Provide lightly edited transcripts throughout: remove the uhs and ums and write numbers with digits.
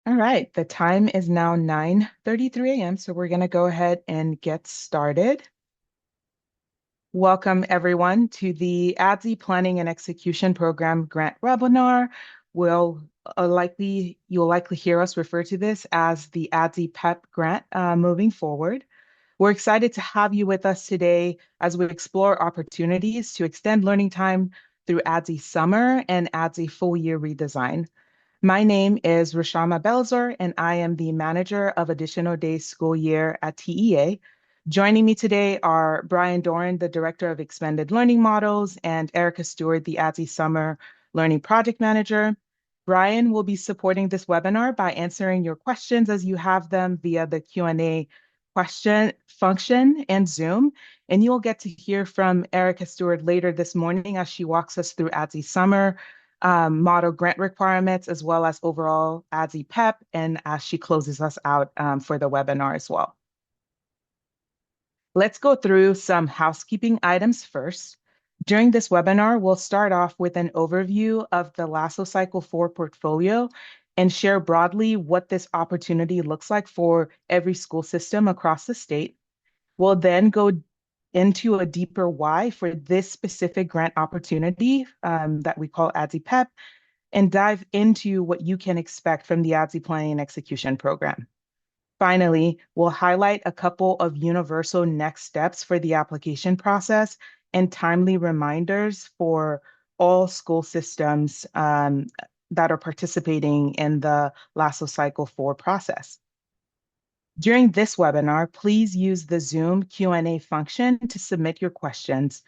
All right, the time is now 9:33 a.m., so we're going to go ahead and get started. Welcome everyone to the ADSY Planning and Execution Program grant webinar. You'll likely hear us refer to this as the ADSY PEP grant moving forward. We're excited to have you with us today as we explore opportunities to extend learning time through ADSY Summer and ADSY Full Year Redesign. My name is Rashama Belzer, and I am the Manager of Additional Days School Year at TEA. Joining me today are Brian Doran, the Director of Expanded Learning Models, and Erica Stewart, the ADSY Summer Learning Project Manager. Brian will be supporting this webinar by answering your questions as you have them via the Q&A question function in Zoom. And you'll get to hear from Erica Stewart later this morning as she walks us through ADSY Summer model grant requirements, as well as overall ADSY PEP, and as she closes us out for the webinar as well. Let's go through some housekeeping items first. During this webinar, we'll start off with an overview of the LASO Cycle 4 portfolio and share broadly what this opportunity looks like for every school system across the state. We'll then go into a deeper why for this specific grant opportunity that we call ADSY PEP, and dive into what you can expect from the ADSY Planning and Execution Program. Finally, we'll highlight a couple of universal next steps for the application process and timely reminders for all school systems that are participating in the LASO Cycle 4 process. During this webinar, please use the Zoom Q&A function to submit your questions.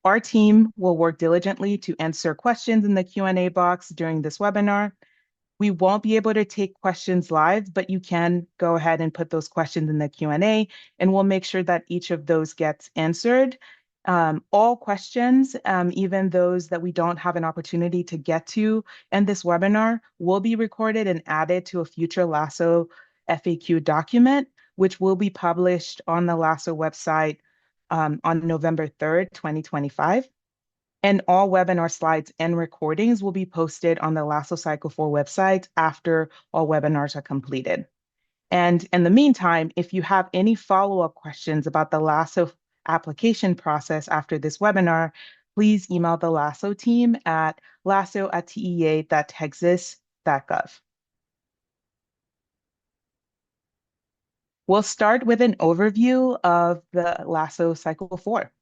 Our team will work diligently to answer questions in the Q&A box during this webinar. We won't be able to take questions live, but you can go ahead and put those questions in the Q&A, and we'll make sure that each of those gets answered. All questions, even those that we don't have an opportunity to get to in this webinar, will be recorded and added to a future LASO FAQ document, which will be published on the LASO website on November 3rd, 2025. And all webinar slides and recordings will be posted on the LASO Cycle 4 website after all webinars are completed. And in the meantime, if you have any follow-up questions about the LASO application process after this webinar, please email the LASO team at laso@tea.texas.gov. We'll start with an overview of the LASO Cycle 4.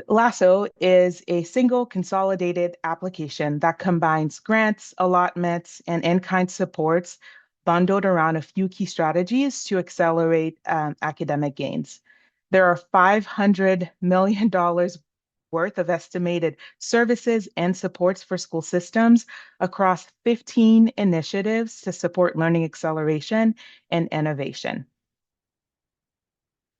LASO is a single consolidated application that combines grants, allotments, and in-kind supports bundled around a few key strategies to accelerate academic gains. There are $500 million worth of estimated services and supports for school systems across 15 initiatives to support learning acceleration and innovation.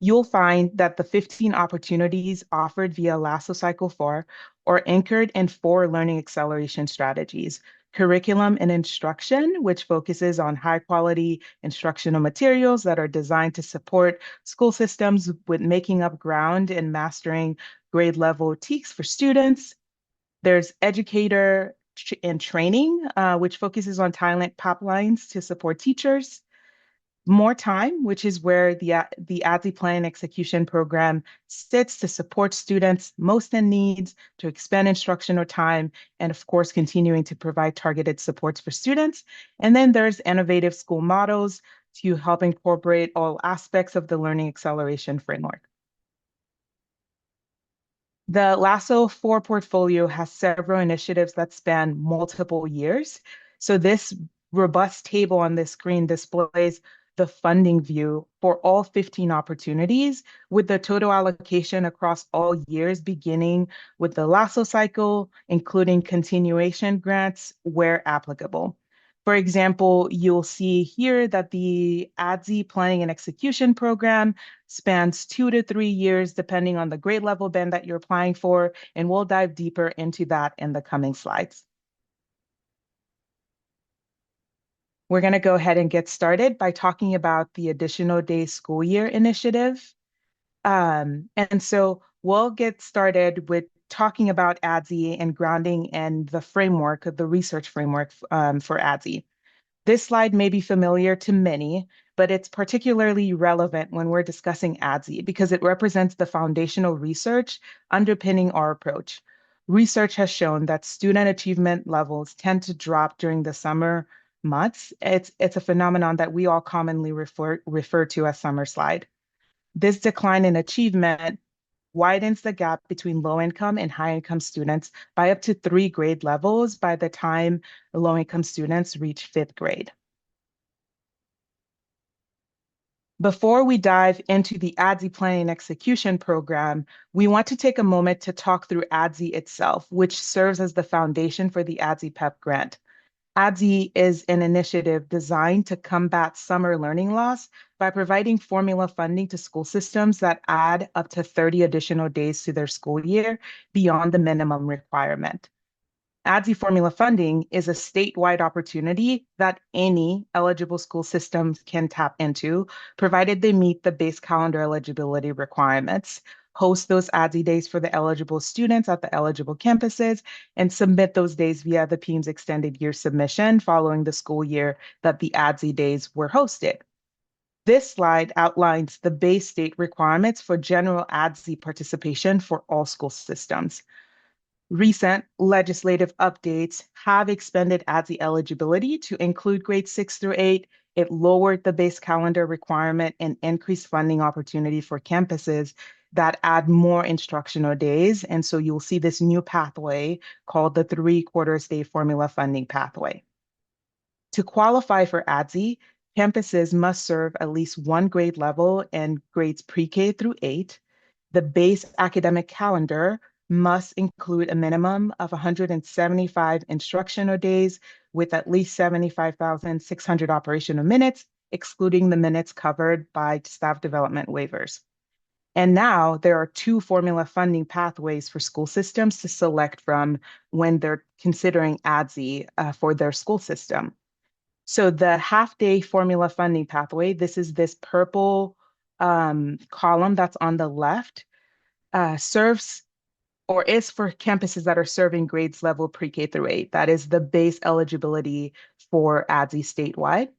You'll find that the 15 opportunities offered via LASO Cycle 4 are anchored in 4 learning acceleration strategies: curriculum and instruction, which focuses on high-quality instructional materials that are designed to support school systems with making up ground and mastering grade-level TEKS for students. There's educator and training, which focuses on talent pipelines to support teachers. More time, which is where the ADSY Plan and Execution Program sits to support students most in needs, to expand instructional time, and of course, continuing to provide targeted supports for students. And then there's innovative school models to help incorporate all aspects of the learning acceleration framework. The LASO 4 portfolio has several initiatives that span multiple years. So this robust table on this screen displays the funding view for all 15 opportunities, with the total allocation across all years, beginning with the LASO cycle, including continuation grants where applicable. For example, you'll see here that the ADSY Planning and Execution Program spans 2 to 3 years, depending on the grade level band that you're applying for, and we'll dive deeper into that in the coming slides. We're going to go ahead and get started by talking about the Additional Days School Year initiative. And so we'll get started with talking about ADSY and grounding and the framework, the research framework for ADSY. This slide may be familiar to many, but it's particularly relevant when we're discussing ADSY because it represents the foundational research underpinning our approach. Research has shown that student achievement levels tend to drop during the summer months. It's a phenomenon that we all commonly refer to as summer slide. This decline in achievement widens the gap between low income and high income students by up to 3 grade levels by the time low income students reach 5th grade. Before we dive into the ADSY planning and execution program, we want to take a moment to talk through ADSY itself, which serves as the foundation for the ADSY PEP grant. ADSY is an initiative designed to combat summer learning loss by providing formula funding to school systems that add up to 30 additional days to their school year beyond the minimum requirement. ADSY formula funding is a statewide opportunity that any eligible school systems can tap into, provided they meet the base calendar eligibility requirements, host those ADSY days for the eligible students at the eligible campuses, and submit those days via the PEIMS extended year submission following the school year that the ADSY days were hosted. This slide outlines the base state requirements for general ADSY participation for all school systems. Recent legislative updates have expanded ADSY eligibility to include grades 6 through 8. It lowered the base calendar requirement and increased funding opportunity for campuses that add more instructional days. And so you'll see this new pathway called the 3/4 day formula funding pathway. To qualify for ADSY, campuses must serve at least 1 grade level in grades pre-K through 8. The base academic calendar must include a minimum of 175 instructional days with at least 75,600 operational minutes, excluding the minutes covered by staff development waivers. And now there are 2 formula funding pathways for school systems to select from when they're considering ADSY for their school system. So the half-day formula funding pathway, this is this purple column that's on the left, serves or is for campuses that are serving grades level pre-K through 8. That is the base eligibility for ADSY statewide.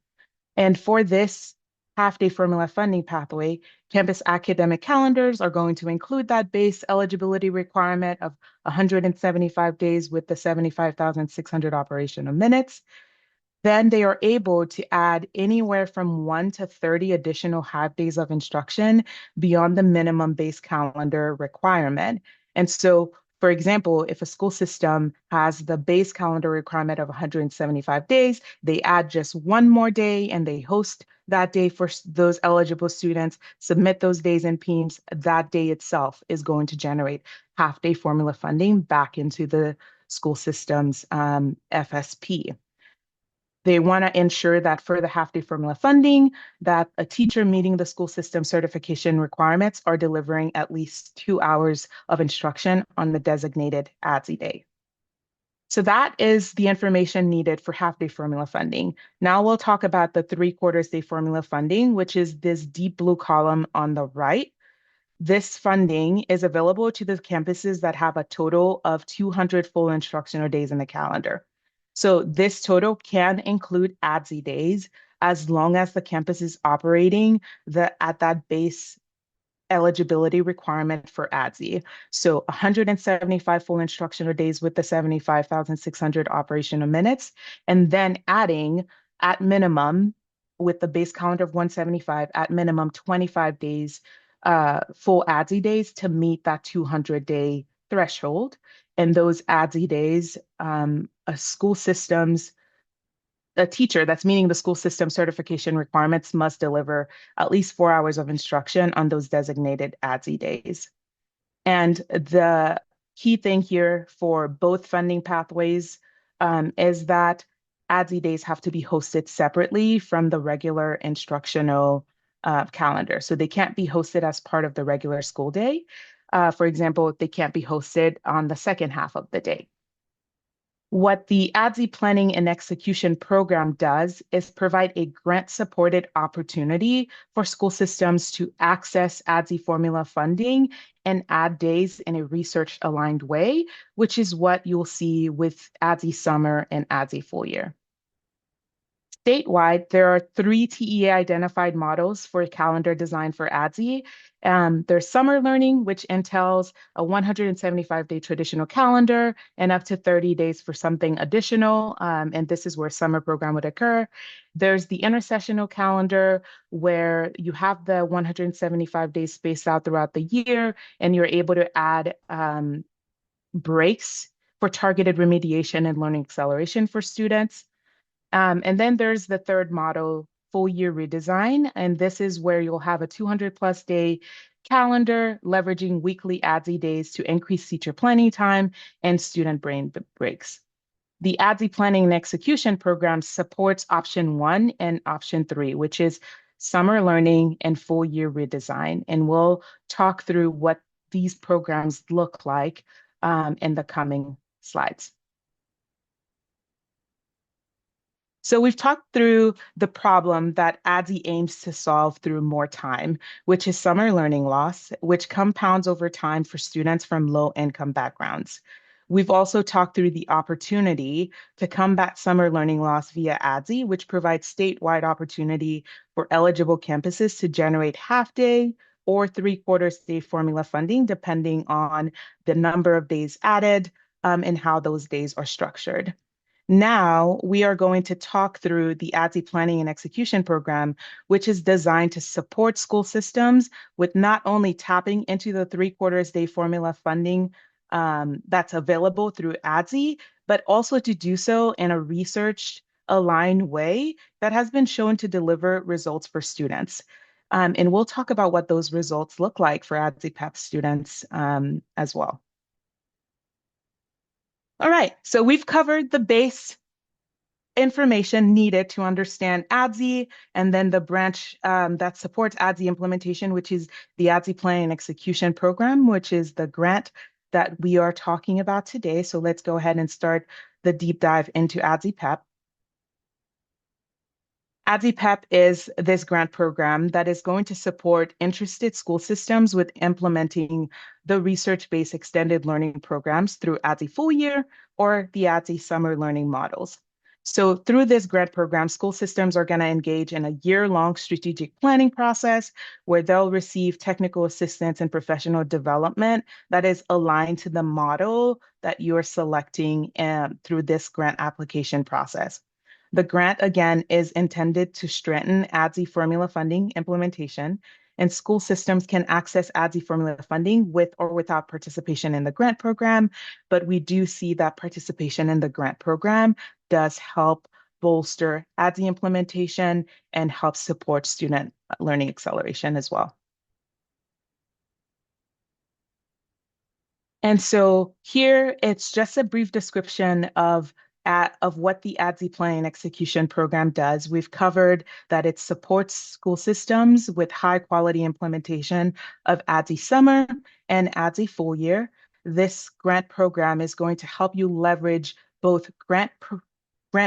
And for this half-day formula funding pathway, campus academic calendars are going to include that base eligibility requirement of 175 days with the 75,600 operational minutes. Then they are able to add anywhere from 1 to 30 additional half days of instruction beyond the minimum base calendar requirement. And so, for example, if a school system has the base calendar requirement of 175 days, they add just 1 more day and they host that day for those eligible students, submit those days in PEIMS. That day itself is going to generate half-day formula funding back into the school system's FSP. They want to ensure that for the half-day formula funding, that a teacher meeting the school system certification requirements are delivering at least 2 hours of instruction on the designated ADSY day. So that is the information needed for half-day formula funding. Now we'll talk about the 3/4 day formula funding, which is this deep blue column on the right. This funding is available to the campuses that have a total of 200 full instructional days in the calendar. So this total can include ADSY days as long as the campus is operating at that base eligibility requirement for ADSY. So 175 full instructional days with the 75,600 operational minutes, and then adding at minimum with the base calendar of 175, at minimum 25 days, full ADSY days to meet that 200-day threshold. And those ADSY days, a teacher that's meeting the school system certification requirements must deliver at least 4 hours of instruction on those designated ADSY days. And the key thing here for both funding pathways is that ADSY days have to be hosted separately from the regular instructional calendar. So they can't be hosted as part of the regular school day. For example, they can't be hosted on the second half of the day. What the ADSY planning and execution program does is provide a grant-supported opportunity for school systems to access ADSY formula funding and add days in a research-aligned way, which is what you'll see with ADSY summer and ADSY full year. Statewide, there are three TEA identified models for calendar design for ADSY. There's summer learning, which entails a 175-day traditional calendar and up to 30 days for something additional. And this is where summer program would occur. There's the intersessional calendar, where you have the 175 days spaced out throughout the year, and you're able to add breaks for targeted remediation and learning acceleration for students. And then there's the third model, full year redesign. And this is where you'll have a 200 plus day calendar leveraging weekly ADSY days to increase teacher planning time and student brain breaks. The ADSY planning and execution program supports option 1 and option 3, which is summer learning and full year redesign. And we'll talk through what these programs look like in the coming slides. So we've talked through the problem that ADSY aims to solve through more time, which is summer learning loss, which compounds over time for students from low-income backgrounds. We've also talked through the opportunity to combat summer learning loss via ADSY, which provides statewide opportunity for eligible campuses to generate half-day or three-quarters day formula funding, depending on the number of days added and how those days are structured. Now we are going to talk through the ADSY Planning and Execution Program, which is designed to support school systems with not only tapping into the three-quarters day formula funding that's available through ADSY, but also to do so in a research-aligned way that has been shown to deliver results for students. And we'll talk about what those results look like for ADSY PEP students as well. All right, so we've covered the base information needed to understand ADSY, and then the branch that supports ADSY implementation, which is the ADSY Planning and Execution Program, which is the grant that we are talking about today. So let's go ahead and start the deep dive into ADSY PEP. ADSY PEP is this grant program that is going to support interested school systems with implementing the research-based extended learning programs through ADSY Full Year or the ADSY Summer Learning models. So through this grant program, school systems are going to engage in a year-long strategic planning process where they'll receive technical assistance and professional development that is aligned to the model that you're selecting through this grant application process. The grant, again, is intended to strengthen ADSY formula funding implementation, and school systems can access ADSY formula funding with or without participation in the grant program, but we do see that participation in the grant program does help bolster ADSY implementation and help support student learning acceleration as well. And so here it's just a brief description of what the ADSY Planning and Execution Program does. We've covered that it supports school systems with high quality implementation of ADSY Summer and ADSY Full Year. This grant program is going to help you leverage both grant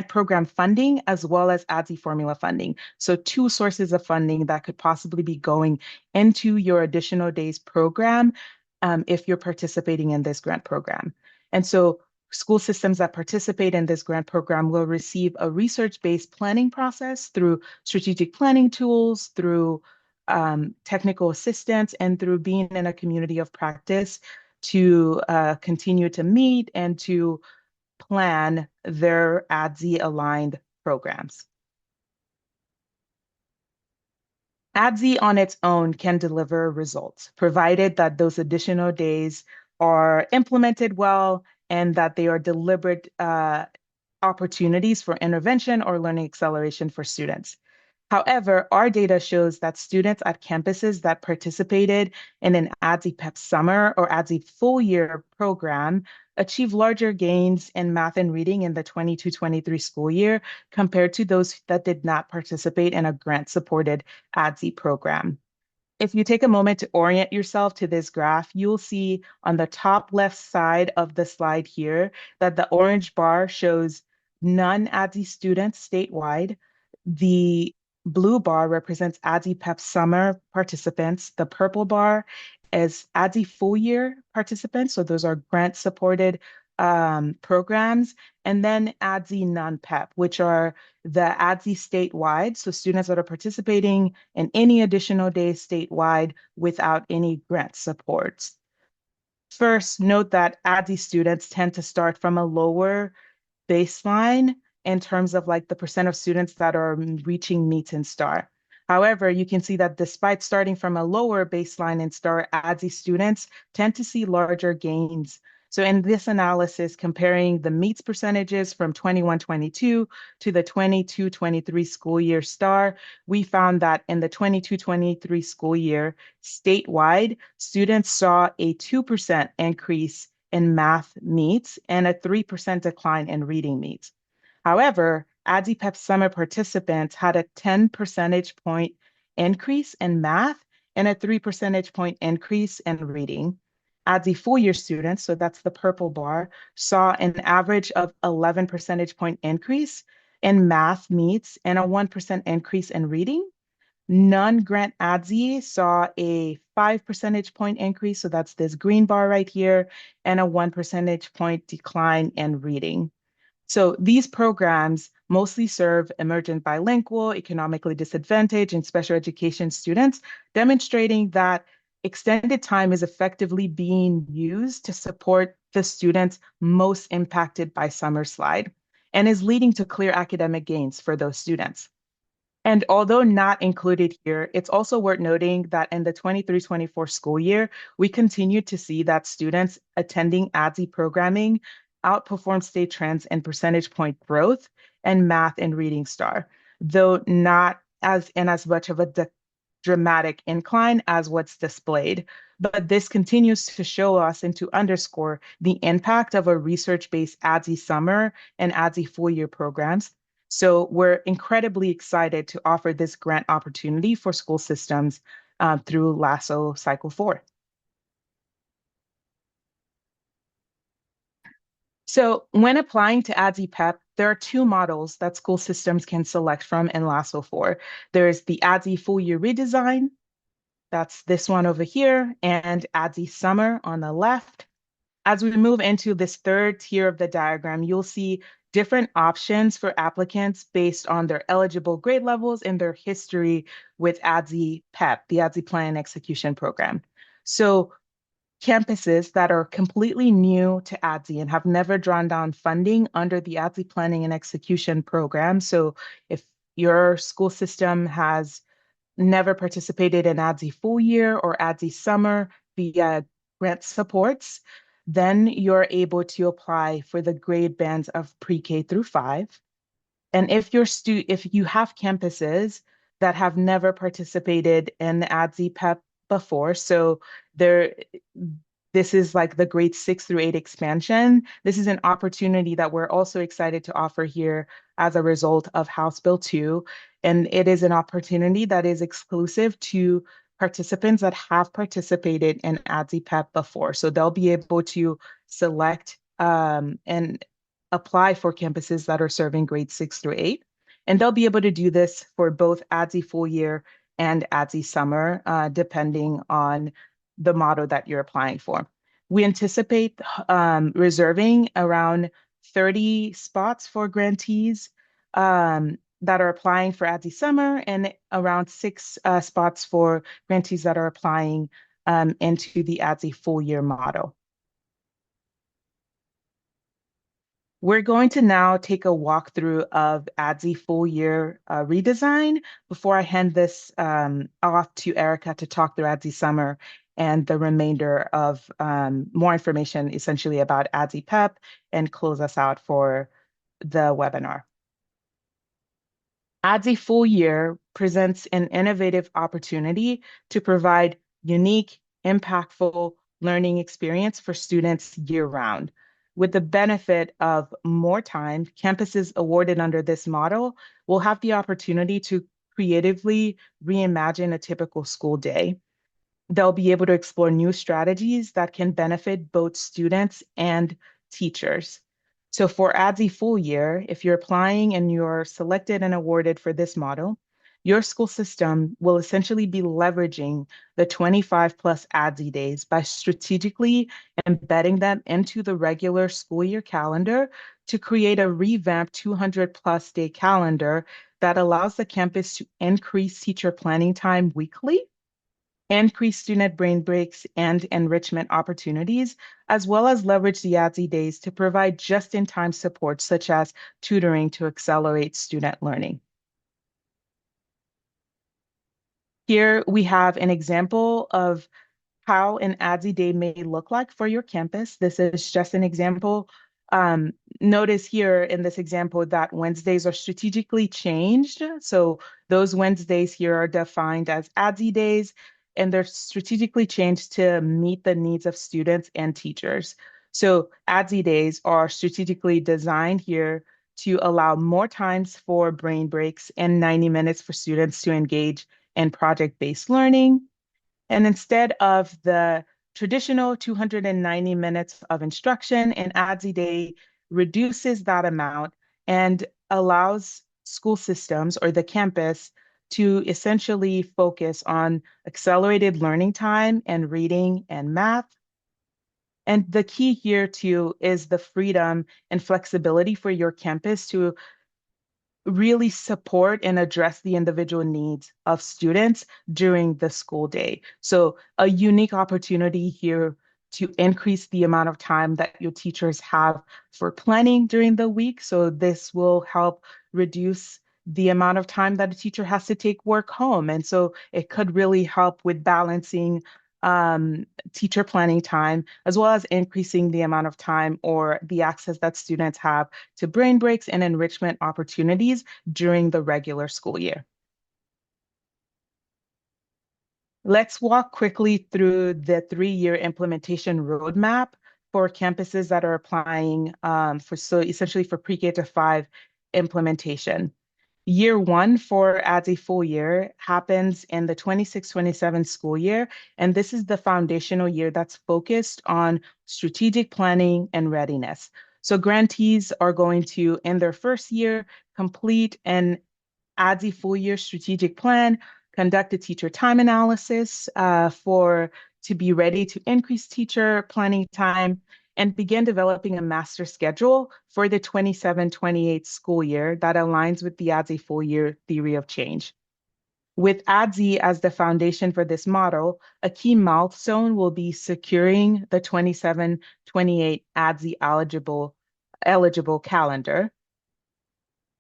program funding as well as ADSY formula funding. So two sources of funding that could possibly be going into your additional days program if you're participating in this grant program. And so school systems that participate in this grant program will receive a research-based planning process through strategic planning tools, through technical assistance, and through being in a community of practice to continue to meet and to plan their ADSY-aligned programs. ADSY on its own can deliver results, provided that those additional days are implemented well and that they are deliberate opportunities for intervention or learning acceleration for students. However, our data shows that students at campuses that participated in an ADSY PEP summer or ADSY full year program achieve larger gains in math and reading in the 22-23 school year compared to those that did not participate in a grant-supported ADSY program. If you take a moment to orient yourself to this graph, you'll see on the top left side of the slide here that the orange bar shows non-ADSY students statewide. The blue bar represents ADSY PEP summer participants. The purple bar is ADSY full year participants. So those are grant supported programs, and then ADSY non-PEP, which are the ADSY statewide, so students that are participating in any additional days statewide without any grant supports. First, note that ADSY students tend to start from a lower baseline in terms of like the percent of students that are reaching meet and star. However, you can see that despite starting from a lower baseline in star, ADSY students tend to see larger gains. So in this analysis, comparing the meets percentages from 21-22 to the 22-23 school year star, we found that in the 22-23 school year, statewide, students saw a 2% increase in math meets and a 3% decline in reading meets. However, ADSY PEP summer participants had a 10 percentage point increase in math and a 3 percentage point increase in reading. ADSY full year students, so that's the purple bar, saw an average of 11 percentage point increase in math meets and a 1% increase in reading. Non-grant ADSY saw a 5 percentage point increase, so that's this green bar right here, and a 1 percentage point decline in reading. So these programs mostly serve emergent bilingual, economically disadvantaged, and special education students, demonstrating that extended time is effectively being used to support the students most impacted by summer slide and is leading to clear academic gains for those students. And although not included here, it's also worth noting that in the 23-24 school year, we continue to see that students attending ADSY programming outperform state trends in percentage point growth and math and reading star, though not as much of a dramatic incline as what's displayed. But this continues to show us and to underscore the impact of a research-based ADSY summer and ADSY full year programs. So we're incredibly excited to offer this grant opportunity for school systems through LASO Cycle 4. So when applying to ADSY PEP, there are two models that school systems can select from in LASO 4. There's the ADSY full year redesign, that's this one over here, and ADSY summer on the left. As we move into this third tier of the diagram, you'll see different options for applicants based on their eligible grade levels and their history with ADSY PEP, the ADSY Plan and Execution Program. So campuses that are completely new to ADSY and have never drawn down funding under the ADSY Planning and Execution Program. So if your school system has never participated in ADSY full year or ADSY summer via grant supports, then you're able to apply for the grade bands of pre-K through 5. And if you have campuses that have never participated in ADSY PEP before, so there this is like the grade 6 through 8 expansion. This is an opportunity that we're also excited to offer here as a result of House Bill 2. And it is an opportunity that is exclusive to participants that have participated in ADSY PEP before. So they'll be able to select and apply for campuses that are serving grade 6 through 8. And they'll be able to do this for both ADSY full year and ADSY summer, depending on the model that you're applying for. We anticipate reserving around 30 spots for grantees that are applying for ADSY summer and around 6 spots for grantees that are applying into the ADSY full year model. We're going to now take a walkthrough of ADSY full year redesign before I hand this off to Erica to talk through ADSY summer and the remainder of more information essentially about ADSY PEP and close us out for the webinar. ADSY full year presents an innovative opportunity to provide unique, impactful learning experience for students year-round. With the benefit of more time, campuses awarded under this model will have the opportunity to creatively reimagine a typical school day. They'll be able to explore new strategies that can benefit both students and teachers. So for ADSY full year, if you're applying and you're selected and awarded for this model, your school system will essentially be leveraging the 25 plus ADSY days by strategically embedding them into the regular school year calendar to create a revamped 200 plus day calendar that allows the campus to increase teacher planning time weekly, increase student brain breaks and enrichment opportunities, as well as leverage the ADSY days to provide just-in-time support, such as tutoring to accelerate student learning. Here we have an example of how an ADSY day may look like for your campus. This is just an example. Notice here in this example that Wednesdays are strategically changed. So those Wednesdays here are defined as ADSY days, and they're strategically changed to meet the needs of students and teachers. So ADSY days are strategically designed here to allow more times for brain breaks and 90 minutes for students to engage in project-based learning. And instead of the traditional 290 minutes of instruction, an ADSY day reduces that amount and allows school systems or the campus to essentially focus on accelerated learning time and reading and math. And the key here too is the freedom and flexibility for your campus to really support and address the individual needs of students during the school day. So a unique opportunity here to increase the amount of time that your teachers have for planning during the week. So this will help reduce the amount of time that a teacher has to take work home. And so it could really help with balancing teacher planning time, as well as increasing the amount of time or the access that students have to brain breaks and enrichment opportunities during the regular school year. Let's walk quickly through the 3-year implementation roadmap for campuses that are applying so essentially for pre-K to 5 implementation. Year 1 for ADSY full year happens in the 26-27 school year, and this is the foundational year that's focused on strategic planning and readiness. So grantees are going to, in their first year, complete an ADSY full year strategic plan, conduct a teacher time analysis to be ready to increase teacher planning time, and begin developing a master schedule for the 27-28 school year that aligns with the ADSY full year theory of change. With ADSY as the foundation for this model, a key milestone will be securing the 27-28 ADSY eligible calendar.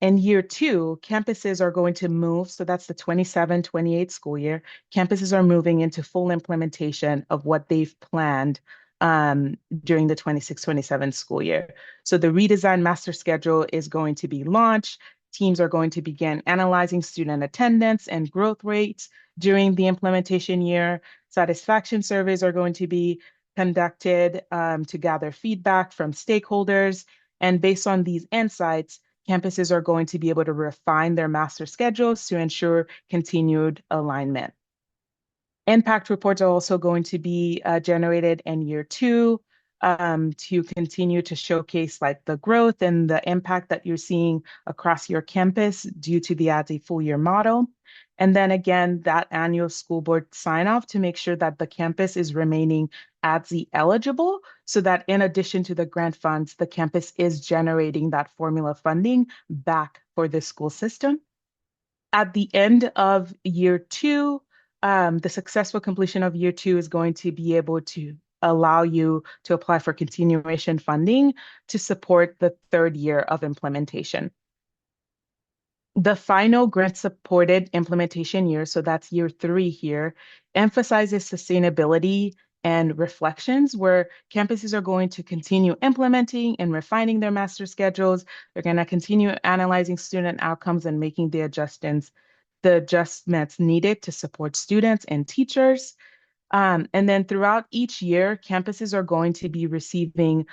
In year 2, campuses are going to move, so that's the 27-28 school year. Campuses are moving into full implementation of what they've planned during the 26-27 school year. So the redesigned master schedule is going to be launched. Teams are going to begin analyzing student attendance and growth rates during the implementation year. Satisfaction surveys are going to be conducted to gather feedback from stakeholders. And based on these insights, campuses are going to be able to refine their master schedules to ensure continued alignment. Impact reports are also going to be generated in year 2 to continue to showcase like the growth and the impact that you're seeing across your campus due to the ADSY full year model. And then again, that annual school board sign off to make sure that the campus is remaining ADSY eligible, so that in addition to the grant funds, the campus is generating that formula funding back for the school system. At the end of year 2, the successful completion of year 2 is going to be able to allow you to apply for continuation funding to support the 3rd year of implementation. The final grant-supported implementation year, so that's year 3 here, emphasizes sustainability and reflections, where campuses are going to continue implementing and refining their master schedules. They're going to continue analyzing student outcomes and making the adjustments needed to support students and teachers. And then throughout each year, campuses are going to be receiving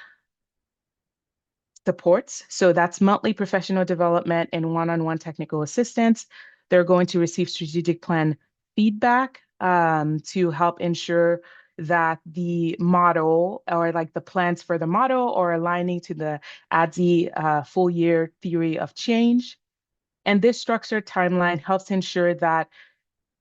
supports. So that's monthly professional development and one-on-one technical assistance. They're going to receive strategic plan feedback to help ensure that the model or like the plans for the model are aligning to the ADSY full year theory of change. And this structured timeline helps ensure that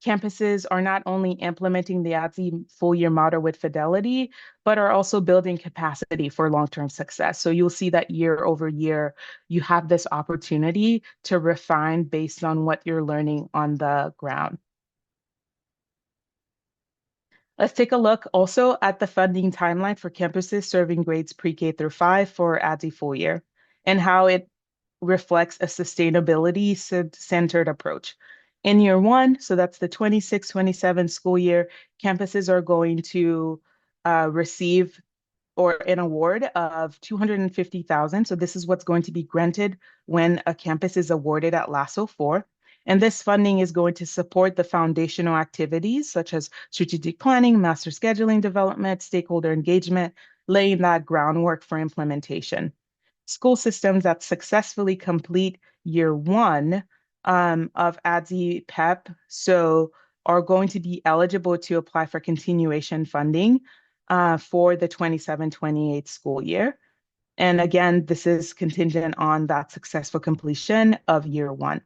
campuses are not only implementing the ADSY full year model with fidelity, but are also building capacity for long-term success. So you'll see that year over year, you have this opportunity to refine based on what you're learning on the ground. Let's take a look also at the funding timeline for campuses serving grades pre-K through 5 for ADSY full year and how it reflects a sustainability centered approach. In year one, so that's the 26-27 school year, campuses are going to receive or an award of 250,000. So this is what's going to be granted when a campus is awarded at LASO 4. And this funding is going to support the foundational activities such as strategic planning, master scheduling development, stakeholder engagement, laying that groundwork for implementation. School systems that successfully complete year one of ADSY PEP, so are going to be eligible to apply for continuation funding for the 27-28 school year. And again, this is contingent on that successful completion of year one.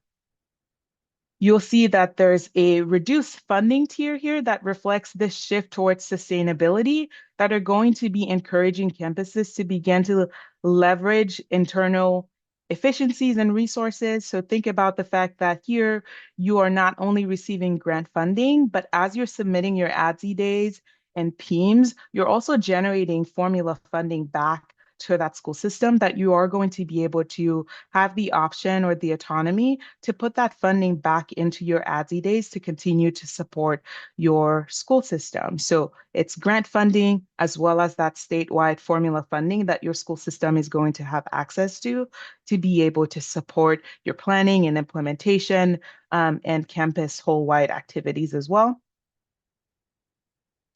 You'll see that there's a reduced funding tier here that reflects this shift towards sustainability that are going to be encouraging campuses to begin to leverage internal efficiencies and resources. So think about the fact that here you are not only receiving grant funding, but as you're submitting your ADSY days and PEIMS, you're also generating formula funding back to that school system that you are going to be able to have the option or the autonomy to put that funding back into your ADSY days to continue to support your school system. So it's grant funding as well as that statewide formula funding that your school system is going to have access to be able to support your planning and implementation and campus whole-wide activities as well.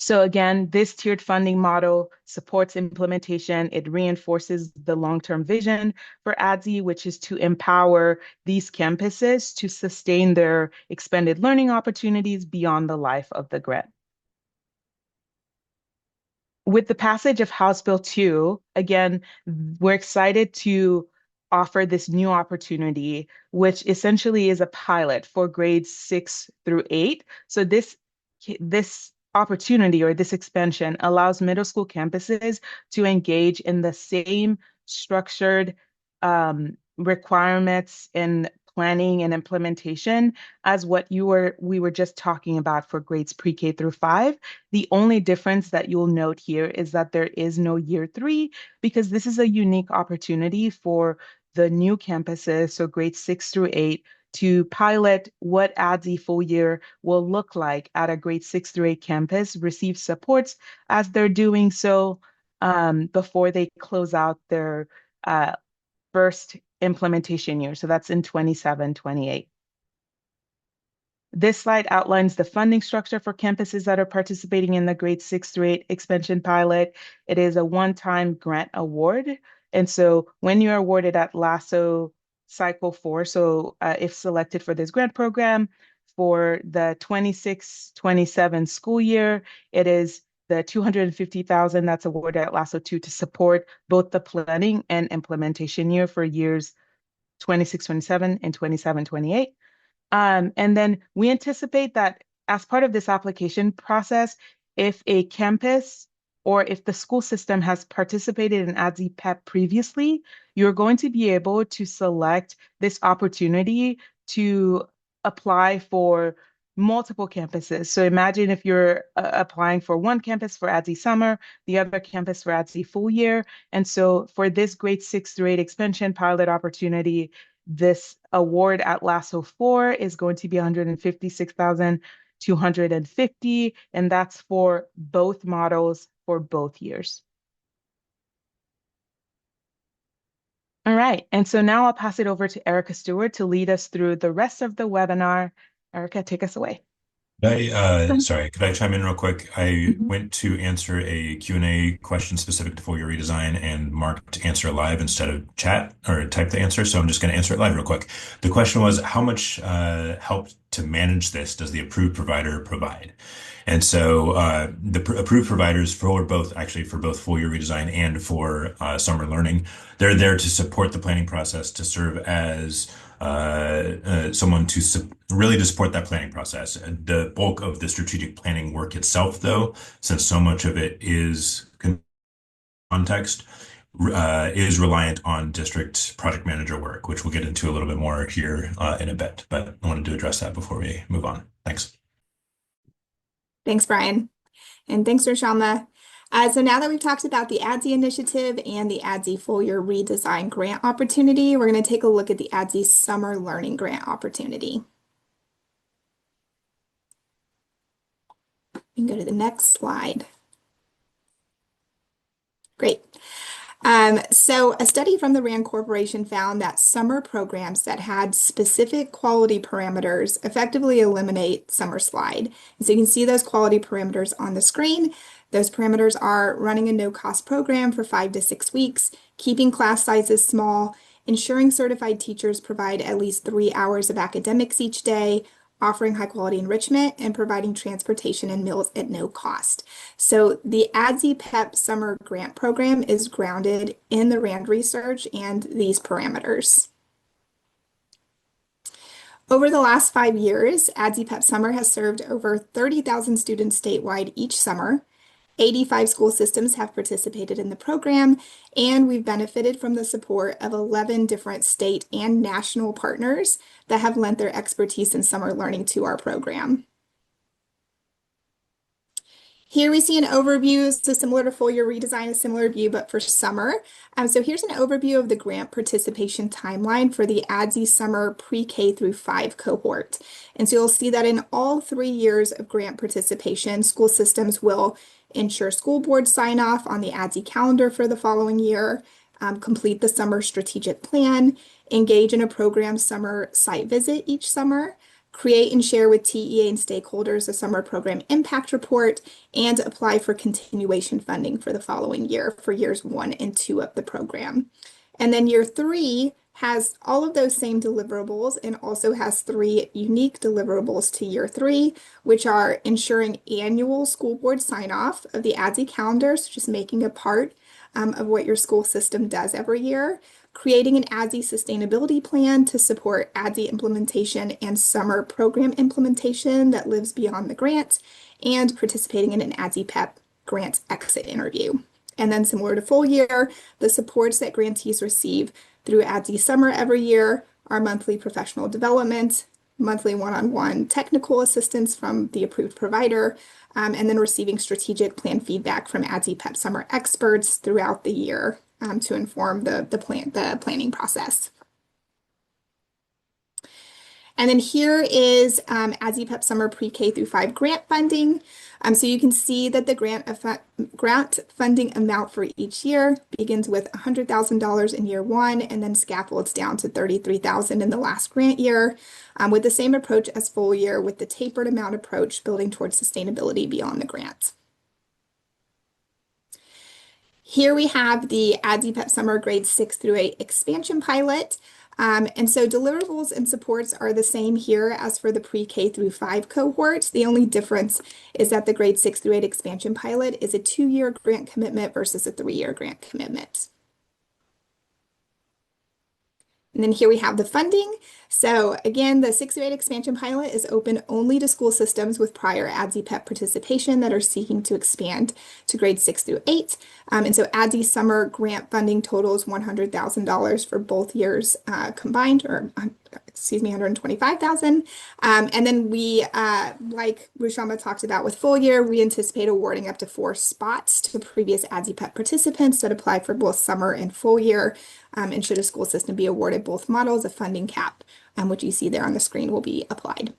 So again, this tiered funding model supports implementation. It reinforces the long-term vision for ADSY, which is to empower these campuses to sustain their expanded learning opportunities beyond the life of the grant. With the passage of House Bill 2, again, we're excited to offer this new opportunity, which essentially is a pilot for grades 6 through 8. So this opportunity or this expansion allows middle school campuses to engage in the same structured requirements in planning and implementation as what we were just talking about for grades pre-K through 5. The only difference that you'll note here is that there is no year 3 because this is a unique opportunity for the new campuses, so grades 6 through 8, to pilot what ADSY full year will look like at a grade 6 through 8 campus, receive supports as they're doing so before they close out their first implementation year. So that's in 27-28. This slide outlines the funding structure for campuses that are participating in the grade 6 through 8 expansion pilot. It is a one-time grant award. And so when you're awarded at LASO cycle 4, so if selected for this grant program for the 26-27 school year, it is the 250,000 that's awarded at LASO 2 to support both the planning and implementation year for years 26-27 and 27-28. And then we anticipate that as part of this application process, if a campus or if the school system has participated in ADSY PEP previously, you're going to be able to select this opportunity to apply for multiple campuses. So imagine if you're applying for one campus for ADSY summer, the other campus for ADSY full year. And so for this grade 6 through 8 expansion pilot opportunity, this award at LASO 4 is going to be 156,250, and that's for both models for both years. All right, and so now I'll pass it over to Erica Stewart to lead us through the rest of the webinar. Erica, take us away. Sorry, could I chime in real quick? I Mhm. went to answer a Q&A question specific to full year redesign and marked answer live instead of chat or type the answer. So I'm just going to answer it live real quick. The question was, how much help to manage this does the approved provider provide? And so the approved providers for both, actually for both full year redesign and for summer learning, they're there to support the planning process to serve as someone to really to support that planning process. The bulk of the strategic planning work itself, though, since so much of it is context, is reliant on district project manager work, which we'll get into a little bit more here in a bit. But I wanted to address that before we move on. Thanks. Thanks, Brian. And thanks, Rashama. So now that we've talked about the ADSY initiative and the ADSY full year redesign grant opportunity, we're going to take a look at the ADSY summer learning grant opportunity. You can go to the next slide. Great. So a study from the RAND Corporation found that summer programs that had specific quality parameters effectively eliminate summer slide. And so you can see those quality parameters on the screen. Those parameters are running a no-cost program for 5 to 6 weeks, keeping class sizes small, ensuring certified teachers provide at least 3 hours of academics each day, offering high quality enrichment, and providing transportation and meals at no cost. So the ADSY PEP Summer Grant Program is grounded in the RAND research and these parameters. Over the last 5 years, ADSY PEP Summer has served over 30,000 students statewide each summer. 85 school systems have participated in the program, and we've benefited from the support of 11 different state and national partners that have lent their expertise in summer learning to our program. Here we see an overview, so similar to full year redesign, a similar view, but for summer. So here's an overview of the grant participation timeline for the ADSY Summer Pre-K through 5 cohort. And so you'll see that in all 3 years of grant participation, school systems will ensure school board sign off on the ADSY calendar for the following year, complete the summer strategic plan, engage in a program summer site visit each summer, create and share with TEA and stakeholders a summer program impact report, and apply for continuation funding for the following year for years 1 and 2 of the program. And then year 3 has all of those same deliverables and also has 3 unique deliverables to year 3, which are ensuring annual school board sign off of the ADSY calendar, so just making a part of what your school system does every year, creating an ADSY sustainability plan to support ADSY implementation and summer program implementation that lives beyond the grant, and participating in an ADSY PEP grant exit interview. And then similar to full year, the supports that grantees receive through ADSY Summer every year are monthly professional development, monthly one-on-one technical assistance from the approved provider, and then receiving strategic plan feedback from ADSY PEP Summer experts throughout the year to inform the planning process. And then here is ADSY PEP Summer Pre-K through 5 grant funding. So you can see that the grant funding amount for each year begins with $100,000 in year 1 and then scaffolds down to $33,000 in the last grant year, with the same approach as full year with the tapered amount approach building towards sustainability beyond the grant. Here we have the ADSY PEP Summer Grades 6 through 8 expansion pilot. And so deliverables and supports are the same here as for the pre-K through 5 cohort. The only difference is that the grade 6 through 8 expansion pilot is a 2-year grant commitment versus a 3-year grant commitment. And then here we have the funding. So again, the 6 through 8 expansion pilot is open only to school systems with prior ADSY PEP participation that are seeking to expand to grade 6 through 8. And so ADSY summer grant funding totals $100,000 for both years combined, or excuse me, $125,000. And then we, like Rushama talked about with full year, we anticipate awarding up to 4 spots to previous ADSY PEP participants that apply for both summer and full year. And should a school system be awarded both models, a funding cap, which you see there on the screen, will be applied.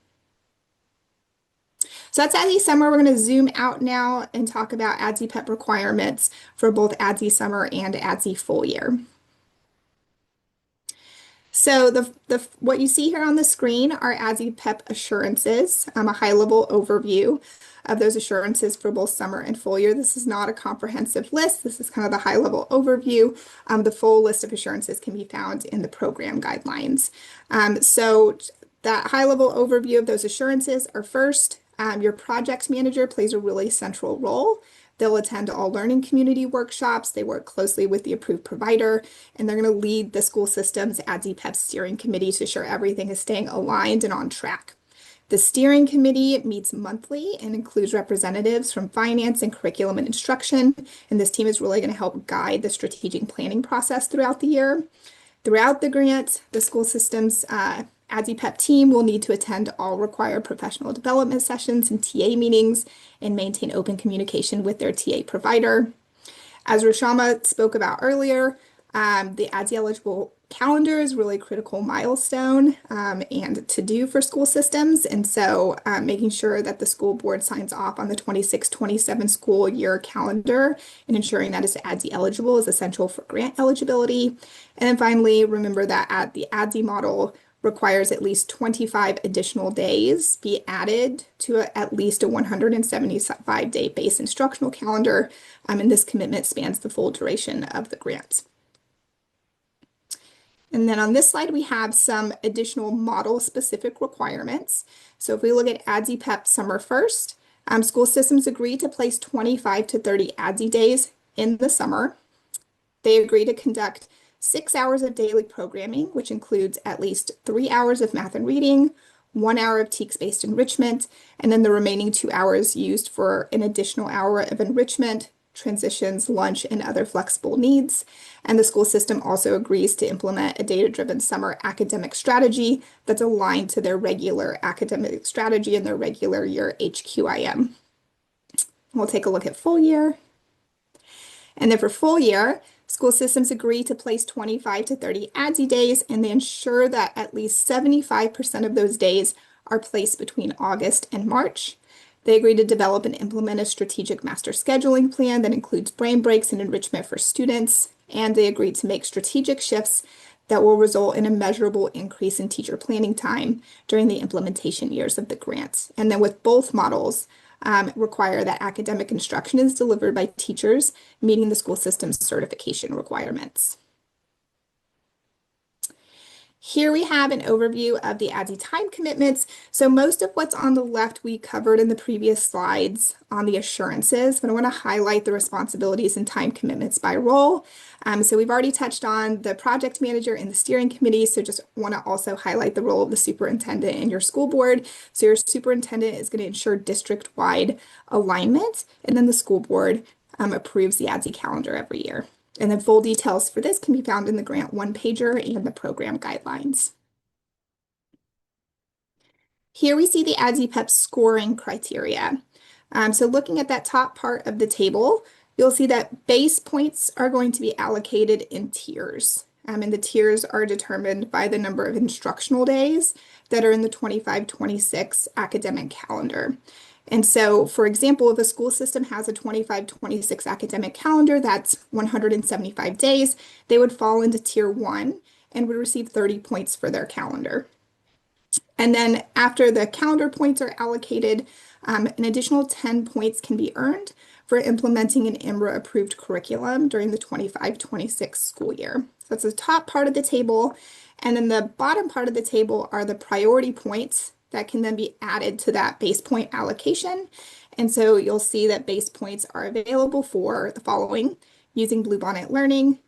So that's ADSY Summer. We're going to zoom out now and talk about ADSY PEP requirements for both ADSY Summer and ADSY Full Year. So what you see here on the screen are ADSY PEP assurances, a high-level overview of those assurances for both summer and full year. This is not a comprehensive list. This is kind of the high-level overview. The full list of assurances can be found in the program guidelines. So that high-level overview of those assurances are first, your project manager plays a really central role. They'll attend all learning community workshops. They work closely with the approved provider, and they're going to lead the school system's ADSY steering committee to ensure everything is staying aligned and on track. The steering committee meets monthly and includes representatives from finance and curriculum and instruction. And this team is really going to help guide the strategic planning process throughout the year. Throughout the grant, the school system's ADSY team will need to attend all required professional development sessions and TA meetings and maintain open communication with their TA provider. As Roshama spoke about earlier, the ADSY eligible calendar is really a critical milestone and to do for school systems. And so making sure that the school board signs off on the 26-27 school year calendar and ensuring that it's ADSY eligible is essential for grant eligibility. And then finally, remember that the ADSY model requires at least 25 additional days be added to at least a 175-day base instructional calendar. And this commitment spans the full duration of the grant. And then on this slide, we have some additional model-specific requirements. So if we look at ADSY Summer First, school systems agree to place 25 to 30 ADSY days in the summer. They agree to conduct 6 hours of daily programming, which includes at least 3 hours of math and reading, 1 hour of TEKS-based enrichment, and then the remaining 2 hours used for an additional hour of enrichment, transitions, lunch, and other flexible needs. And the school system also agrees to implement a data-driven summer academic strategy that's aligned to their regular academic strategy and their regular year HQIM. We'll take a look at full year. And then for full year, school systems agree to place 25 to 30 ADSY days, and they ensure that at least 75% of those days are placed between August and March. They agree to develop and implement a strategic master scheduling plan that includes brain breaks and enrichment for students, and they agree to make strategic shifts that will result in a measurable increase in teacher planning time during the implementation years of the grant. And then with both models, require that academic instruction is delivered by teachers meeting the school system's certification requirements. Here we have an overview of the ADSY time commitments. So most of what's on the left we covered in the previous slides on the assurances, but I want to highlight the responsibilities and time commitments by role. So we've already touched on the project manager and the steering committee, so just want to also highlight the role of the superintendent and your school board. So your superintendent is going to ensure district-wide alignment, and then the school board approves the ADSY calendar every year. And then full details for this can be found in the grant one-pager and the program guidelines. Here we see the ADSY scoring criteria. So looking at that top part of the table, you'll see that base points are going to be allocated in tiers. And the tiers are determined by the number of instructional days that are in the 25-26 academic calendar. And so, for example, if a school system has a 25-26 academic calendar, that's 175 days, they would fall into Tier 1 and would receive 30 points for their calendar. And then after the calendar points are allocated, an additional 10 points can be earned for implementing an IMRA-approved curriculum during the 25-26 school year. So that's the top part of the table. And then the bottom part of the table are the priority points that can then be added to that base point allocation. And so you'll see that base points are available for the following: using Bluebonnet Learning,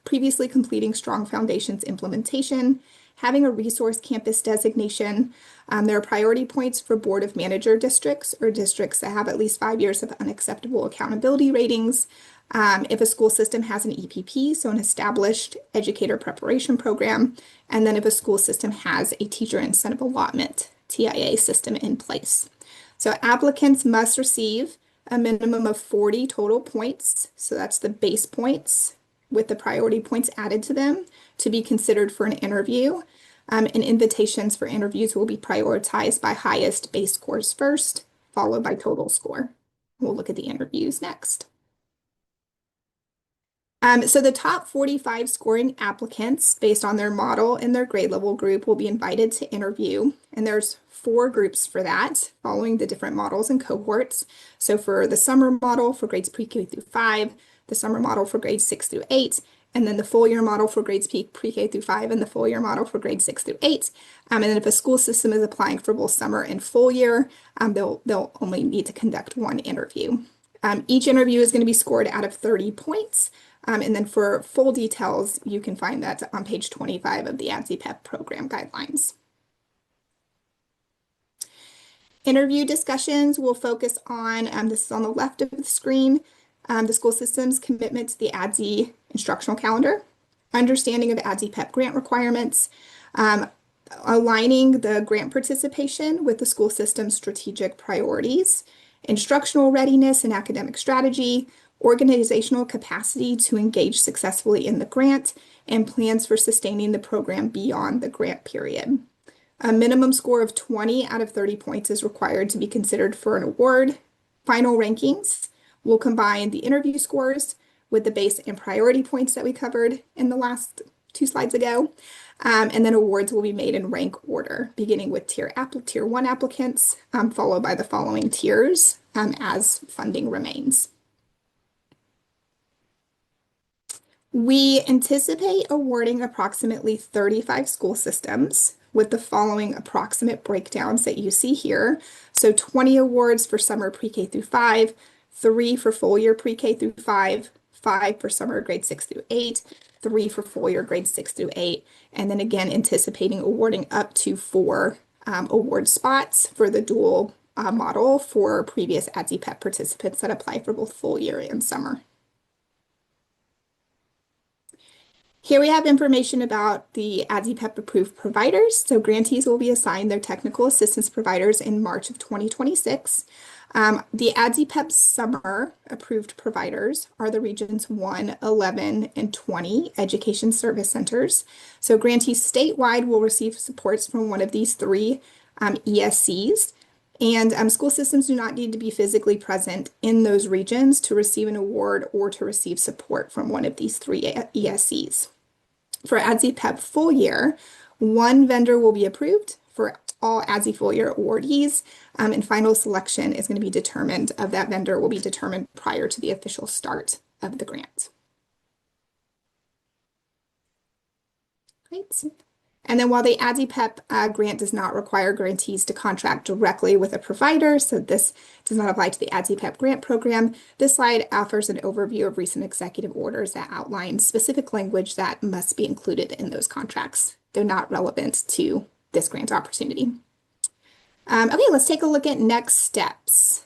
previously completing Strong Foundations implementation, having a resource campus designation. There are priority points for Board of Manager districts or districts that have at least 5 years of unacceptable accountability ratings. If a school system has an EPP, so an established educator preparation program, and then if a school system has a teacher incentive allotment, TIA system in place. So applicants must receive a minimum of 40 total points. So that's the base points with the priority points added to them to be considered for an interview. And invitations for interviews will be prioritized by highest base scores first, followed by total score. We'll look at the interviews next. So the top 45 scoring applicants based on their model and their grade level group will be invited to interview. And there's 4 groups for that, following the different models and cohorts. So for the summer model for grades pre-K through 5, the summer model for grades 6 through 8, and then the full year model for grades pre-K through 5, and the full year model for grades 6 through 8. And then if a school system is applying for both summer and full year, they'll only need to conduct 1 interview. Each interview is going to be scored out of 30 points. And then for full details, you can find that on page 25 of the ADSY PEP program guidelines. Interview discussions will focus on, this is on the left of the screen, the school system's commitment to the ADSY instructional calendar, understanding of ADSY PEP grant requirements, aligning the grant participation with the school system's strategic priorities, instructional readiness and academic strategy, organizational capacity to engage successfully in the grant, and plans for sustaining the program beyond the grant period. A minimum score of 20 out of 30 points is required to be considered for an award. Final rankings will combine the interview scores with the base and priority points that we covered in the last 2 slides ago. And then awards will be made in rank order, beginning with tier 1 applicants, followed by the following tiers as funding remains. We anticipate awarding approximately 35 school systems with the following approximate breakdowns that you see here. So 20 awards for summer pre-K through 5, 3 for full year pre-K through 5, 5 for summer grade 6 through 8, 3 for full year grade 6 through 8, and then again anticipating awarding up to 4 award spots for the dual model for previous ADSY PEP participants that apply for both full year and summer. Here we have information about the ADSY PEP approved providers. So grantees will be assigned their technical assistance providers in March of 2026. The ADSY PEP summer approved providers are the regions 1, 11, and 20 education service centers. So grantees statewide will receive supports from one of these 3 ESCs. And school systems do not need to be physically present in those regions to receive an award or to receive support from one of these 3 ESCs. For ADSY PEP full year, 1 vendor will be approved for all ADSY full year awardees, and final selection is going to be determined of that vendor will be determined prior to the official start of the grant. Great. And then while the ADSY PEP grant does not require grantees to contract directly with a provider, so this does not apply to the ADSY PEP grant program, this slide offers an overview of recent executive orders that outline specific language that must be included in those contracts. They're not relevant to this grant opportunity. Okay, let's take a look at next steps.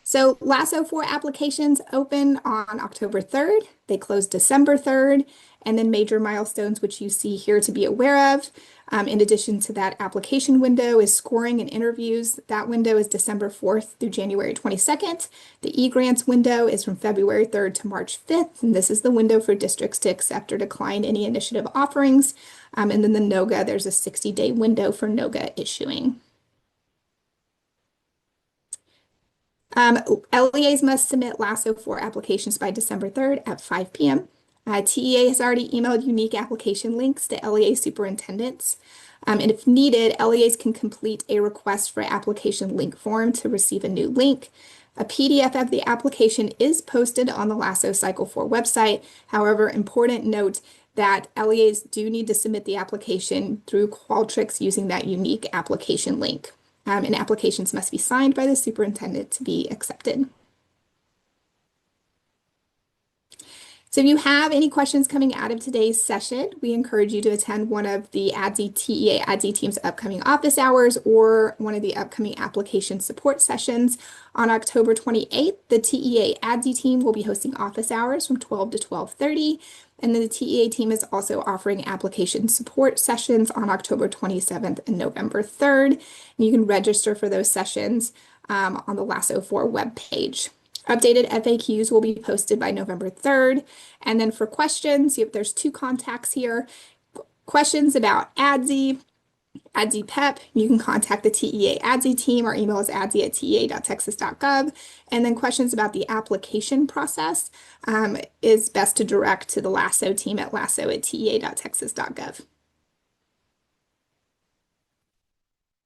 So LASO 4 applications open on October 3rd. They close December 3rd. And then major milestones, which you see here to be aware of. In addition to that application window is scoring and interviews. That window is December 4th through January 22nd. The e-grants window is from February 3rd to March 5th. And this is the window for districts to accept or decline any initiative offerings. And then the NOGA, there's a 60-day window for NOGA issuing. LEAs must submit LASO 4 applications by December 3rd at 5 p.m. TEA has already emailed unique application links to LEA superintendents. And if needed, LEAs can complete a request for application link form to receive a new link. A PDF of the application is posted on the LASO Cycle 4 website. However, important note that LEAs do need to submit the application through Qualtrics using that unique application link. And applications must be signed by the superintendent to be accepted. So if you have any questions coming out of today's session, we encourage you to attend one of the ADSY TEA ADSY team's upcoming office hours or one of the upcoming application support sessions. On October 28th, the TEA ADSY team will be hosting office hours from 12 to 12:30. And then the TEA team is also offering application support sessions on October 27th and November 3rd. And you can register for those sessions on the LASO 4 webpage. Updated FAQs will be posted by November 3rd. And then for questions, there's 2 contacts here. Questions about ADSY, ADSY PEP, you can contact the TEA ADSY team. Our email is adsy@tea.texas.gov. And then questions about the application process is best to direct to the LASO team at laso@tea.texas.gov.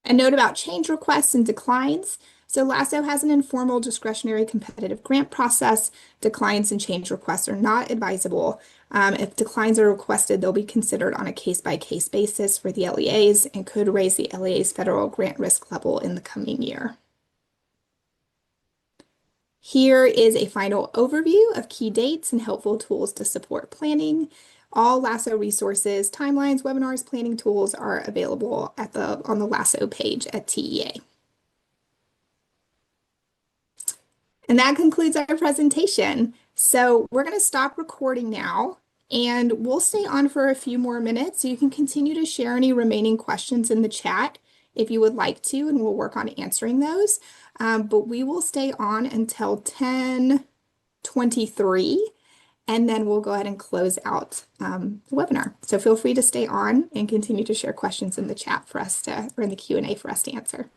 A note about change requests and declines. So LASO has an informal discretionary competitive grant process. Declines and change requests are not advisable. If declines are requested, they'll be considered on a case-by-case basis for the LEAs and could raise the LEA's federal grant risk level in the coming year. Here is a final overview of key dates and helpful tools to support planning. All LASO resources, timelines, webinars, planning tools are available on the LASO page at TEA. And that concludes our presentation. So we're going to stop recording now, and we'll stay on for a few more minutes so you can continue to share any remaining questions in the chat if you would like to, and we'll work on answering those. But we will stay on until 10:23, and then we'll go ahead and close out the webinar. So feel free to stay on and continue to share questions in the chat for us to, or in the Q&A for us to answer.